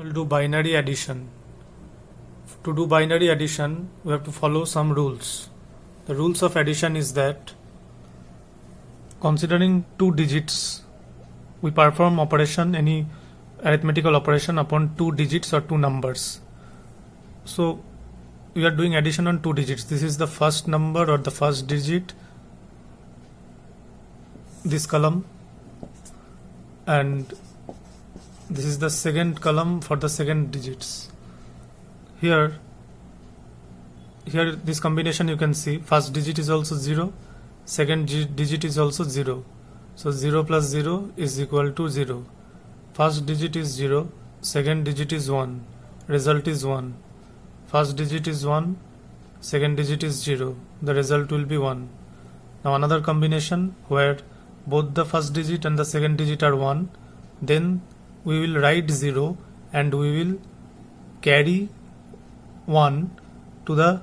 We'll do binary addition. To do binary addition, we have to follow some rules. The rules of addition is that considering two digits, we perform any arithmetical operation upon two digits or two numbers. So we are doing addition on two digits. This is the first number or the first digit, this column, and this is the second column for the second digits. Here this combination you can see, first digit is also 0, second digit is also 0. So 0 plus 0 is equal to 0. First digit is 0, second digit is 1, result is 1. First digit is 1, second digit is 0, the result will be 1. Now another combination where both the first digit and the second digit are 1, then we will write 0 and we will carry 1 to the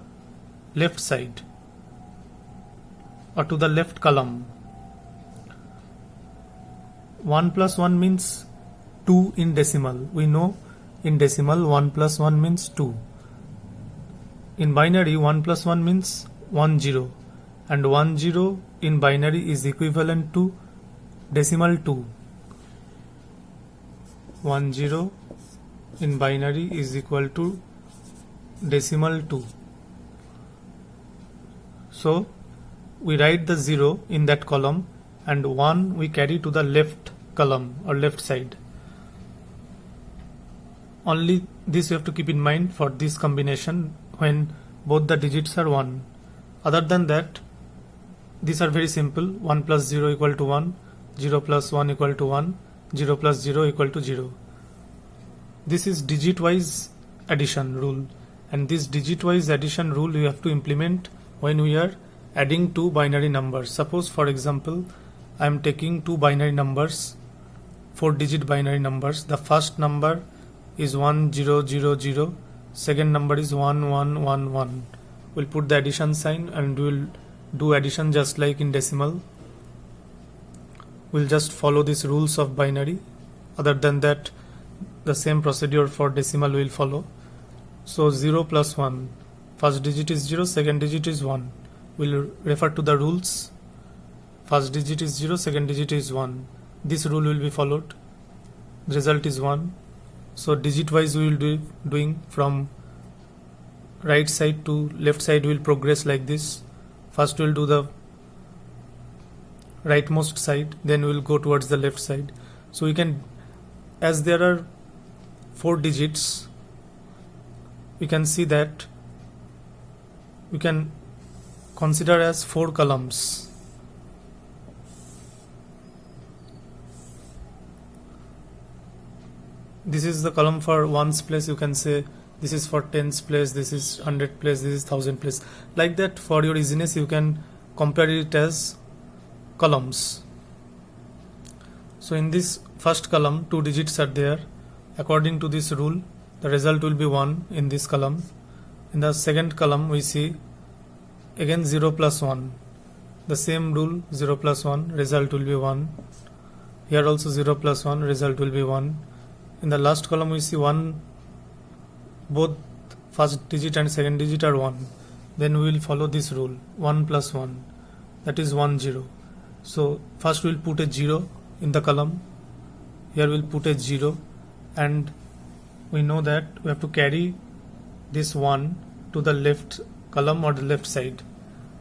left side or to the left column. 1 plus 1 means 2 in decimal. We know in decimal 1 plus 1 means 2. In binary 1 plus 1 means 1 0, and 1 0 in binary is equivalent to decimal 2. 1 0 in binary is equal to decimal 2. So we write the 0 in that column and 1 we carry to the left column or left side. Only this you have to keep in mind for this combination when both the digits are 1. Other than that, these are very simple. 1 plus 0 equal to 1, 0 plus 1 equal to 1, 0 plus 0 equal to 0. This is digit wise addition rule, and this digit wise addition rule we have to implement when we are adding two binary numbers. Suppose for example I am taking two binary numbers, 4-digit binary numbers. The first number is 1000, second number is 1111. We'll put the addition sign and we'll do addition just like in decimal. We'll just follow these rules of binary. Other than that, the same procedure for decimal will follow. So 0 plus 1, first digit is 0, second digit is 1. We'll refer to the rules. First digit is 0, second digit is 1. This rule will be followed. The result is 1. So digit wise we will do doing from right side to left side. We will progress like this. First we will do the rightmost side, then we will go towards the left side. So we can, as there are 4 digits, we can see that we can consider as 4 columns. This is the column for ones place, you can say this is for tens place, this is 100 place, this is 1000 place. Like that, for your easiness you can compare it as columns. So in this first column 2 digits are there. According to this rule, the result will be 1 in this column. In the second column we see again 0 plus 1. The same rule, 0 plus 1, result will be 1. Here also 0 plus 1, result will be 1. In the last column we see 1, both first digit and second digit are 1. Then we will follow this rule, 1 plus 1, that is 1 0. So first we will put a 0 in the column. Here we will put a 0, and we know that we have to carry this 1 to the left column or the left side.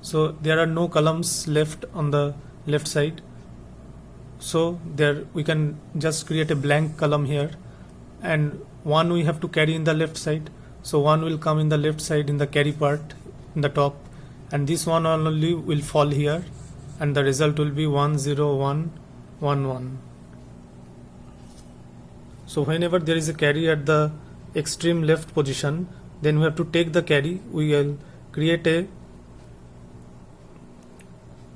So there are no columns left on the left side. So there we can just create a blank column here, and 1 we have to carry in the left side. So 1 will come in the left side in the carry part in the top, and this one only will fall here, and the result will be 10111. So whenever there is a carry at the extreme left position, then we have to take the carry. We will create a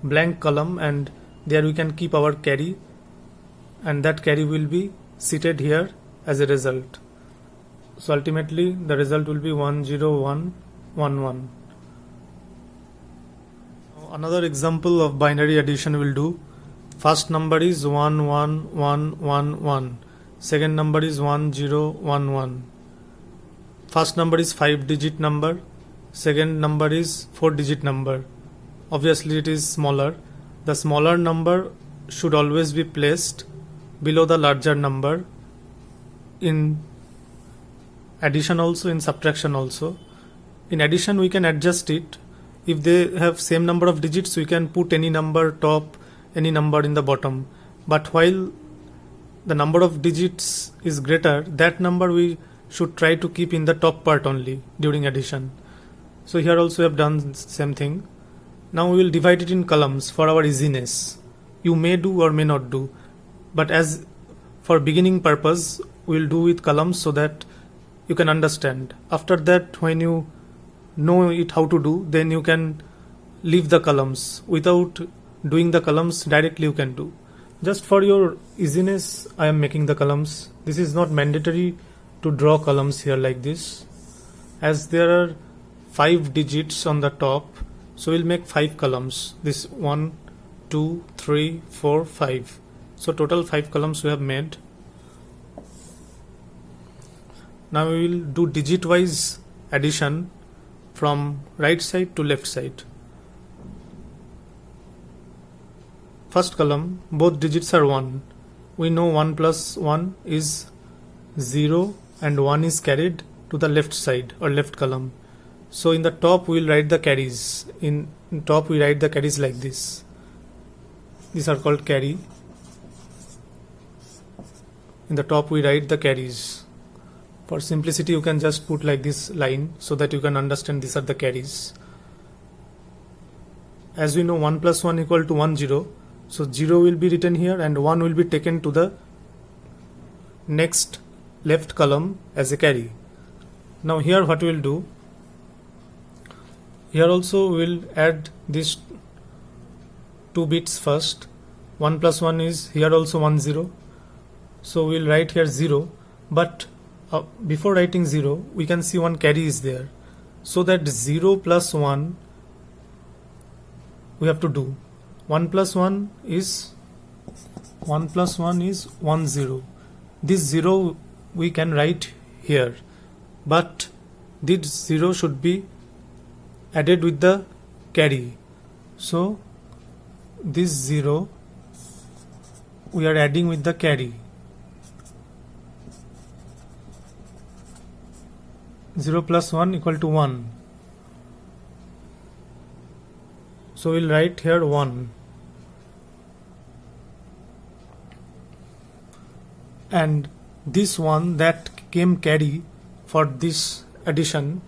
blank column, and there we can keep our carry, and that carry will be seated here as a result. So ultimately the result will be 10111. Another example of binary addition will do. First number is 11111. second number is 1011. First number is 5-digit number, second number is 4-digit number. Obviously it is smaller. The smaller number should always be placed below the larger number in addition also, in subtraction also. In addition we can adjust it. If they have same number of digits, we can put any number top, any number in the bottom. But while the number of digits is greater, that number we should try to keep in the top part only during addition. So here also we have done same thing. Now we will divide it in columns for our easiness. You may do or may not do, but as for beginning purpose we will do with columns so that you can understand. After that, when you know it how to do, then you can leave the columns. Without doing the columns directly you can do. Just for your easiness I am making the columns. This is not mandatory to draw columns here like this, as there are 5 digits on the top, so we'll make 5 columns. This 1, 2, 3, 4, 5. So total 5 columns we have made. Now we will do digit wise addition from right side to left side. First column, both digits are 1. We know 1 plus 1 is 0 and 1 is carried to the left side or left column. So in the top we will write the carries. In top we write the carries like this. These are called carry. In the top we write the carries. For simplicity you can just put like this line so that you can understand these are the carries. As we know 1 plus 1 equal to 1 0. So 0 will be written here and 1 will be taken to the next left column as a carry. Now here what we will do, here also we will add these 2 bits first. 1 plus 1 is here also 1 0. So we will write here 0, but before writing 0 we can see one carry is there. So that 0 plus 1 we have to do. 1 plus 1 is 1 0. This 0 we can write here, but this 0 should be added with the carry. So this 0 we are adding with the carry. 0 plus 1 equal to 1. So we'll write here 1. And this one that came carry for this addition,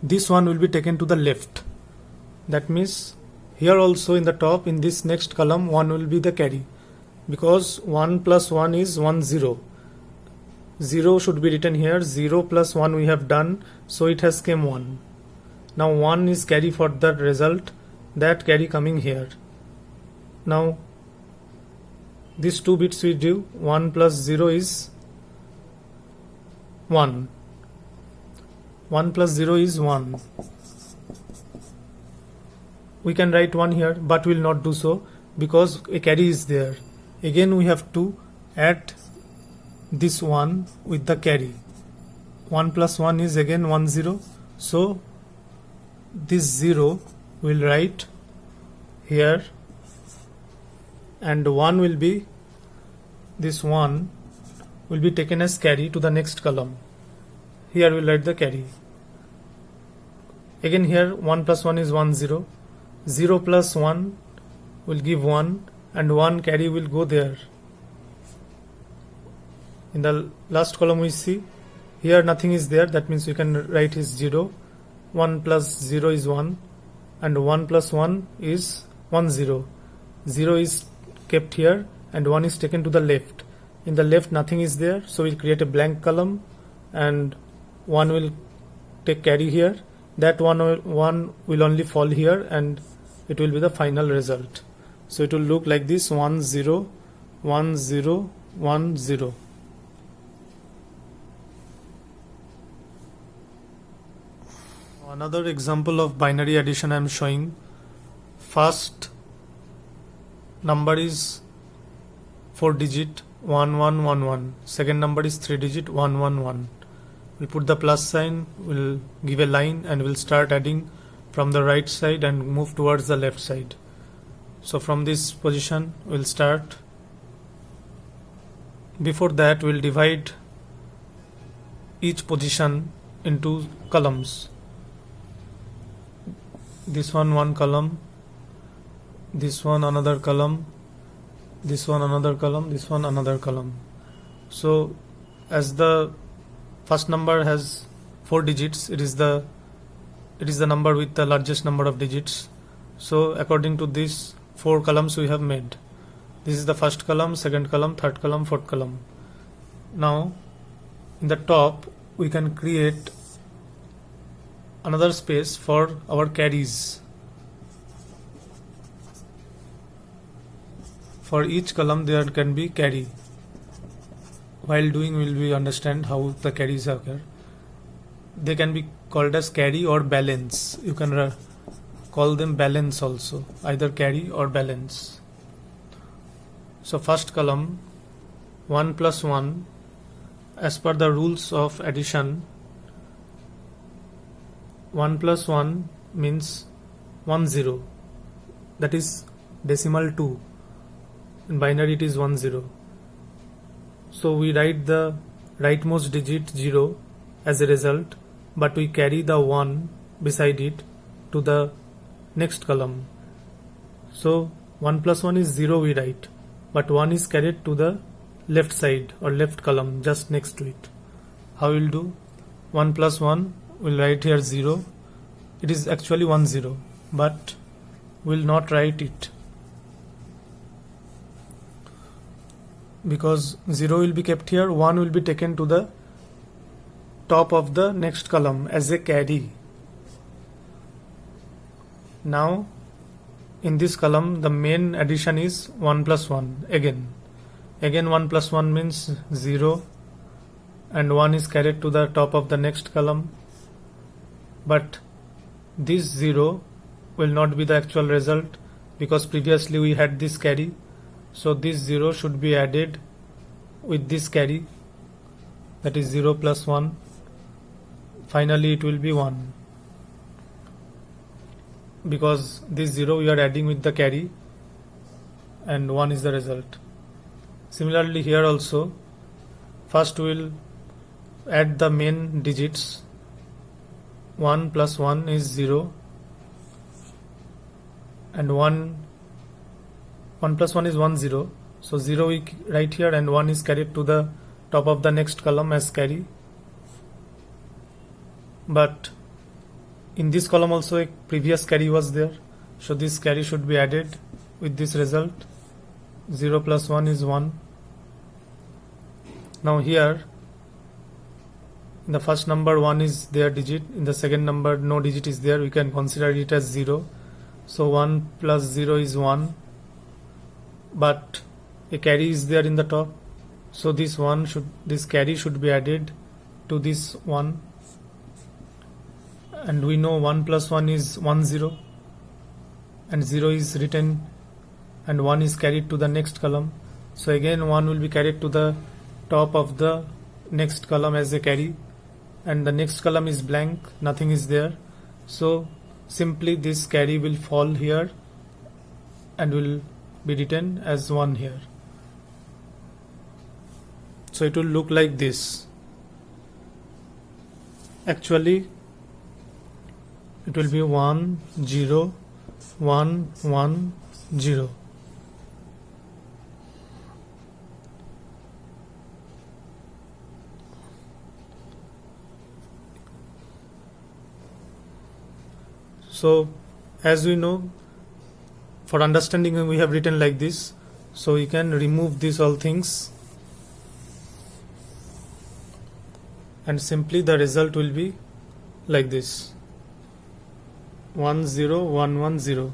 this one will be taken to the left. That means here also in the top, in this next column, 1 will be the carry, because 1 plus 1 is 1 0. 0 should be written here. 0 plus 1 we have done, so it has came 1. Now 1 is carry for that result, that carry coming here. Now these 2 bits we do. 1 plus 0 is 1. 1 plus 0 is 1. We can write 1 here, but we will not do so because a carry is there. Again we have to add this 1 with the carry. 1 plus 1 is again 1 0. So this 0 will write here, and 1 will be, this 1 will be taken as carry to the next column. Here we will write the carry. Again here 1 plus 1 is 1 0. 0 plus 1 will give 1, and 1 carry will go there. In the last column we see here nothing is there, that means we can write is 0. 1 plus 0 is 1, and 1 plus 1 is 1 0. 0 is kept here and 1 is taken to the left. In the left nothing is there, so we'll create a blank column and 1 will take carry here. That 1 will only fall here and it will be the final result. So it will look like this: 1 0 1 0 1 0. Another example of binary addition I am showing. First number is 4 digit, 1111. Second number is 3 digit 111. We'll put the plus sign, we'll give a line, and we'll start adding from the right side and move towards the left side. So from this position we'll start. Before that we'll divide each position into columns. This one column, this one another column, this one another column, this one another column. So as the first number has 4 digits, it is the number with the largest number of digits. So according to this 4 columns we have made. This is the first column, second column, third column, fourth column. Now in the top we can create another space for our carries. For each column there can be carry. While doing we understand how the carries occur. They can be called as carry or balance. You can call them balance also, either carry or balance. So first column 1 plus 1, as per the rules of addition, 1 plus 1 means 10, that is decimal 2. In binary it is 10. So we write the rightmost digit 0 as a result, but we carry the 1 beside it to the next column. So 1 plus 1 is 0 we write, but 1 is carried to the left side or left column just next to it. How we'll do? 1 plus 1, we'll write here 0. It is actually 10, but we'll not write it because 0 will be kept here, 1 will be taken to the top of the next column as a carry. Now in this column the main addition is 1 plus 1 again 1 plus 1 means 0, and 1 is carried to the top of the next column, but this 0 will not be the actual result because previously we had this carry. So this 0 should be added with this carry, that is 0 plus 1. Finally it will be 1 because this 0 we are adding with the carry and 1 is the result. Similarly here also, first we will add the main digits. 1 plus 1 is 0, and 1 plus 1 is 10. So 0 we write here and 1 is carried to the top of the next column as carry. But in this column also a previous carry was there, so this carry should be added with this result. 0 plus 1 is 1. Now here in the first number 1 is there digit, in the second number no digit is there, we can consider it as 0. So 1 plus 0 is 1, but a carry is there in the top, so this carry should be added to this 1, and we know 1 plus 1 is 10, and 0 is written and 1 is carried to the next column. So again 1 will be carried to the top of the next column as a carry, and the next column is blank, nothing is there. So simply this carry will fall here and will be written as 1 here. So it will look like this. Actually it will be 1 0 1 1 0. So as we know, for understanding we have written like this, so we can remove these all things and simply the result will be like this: 1 0 1 1 0.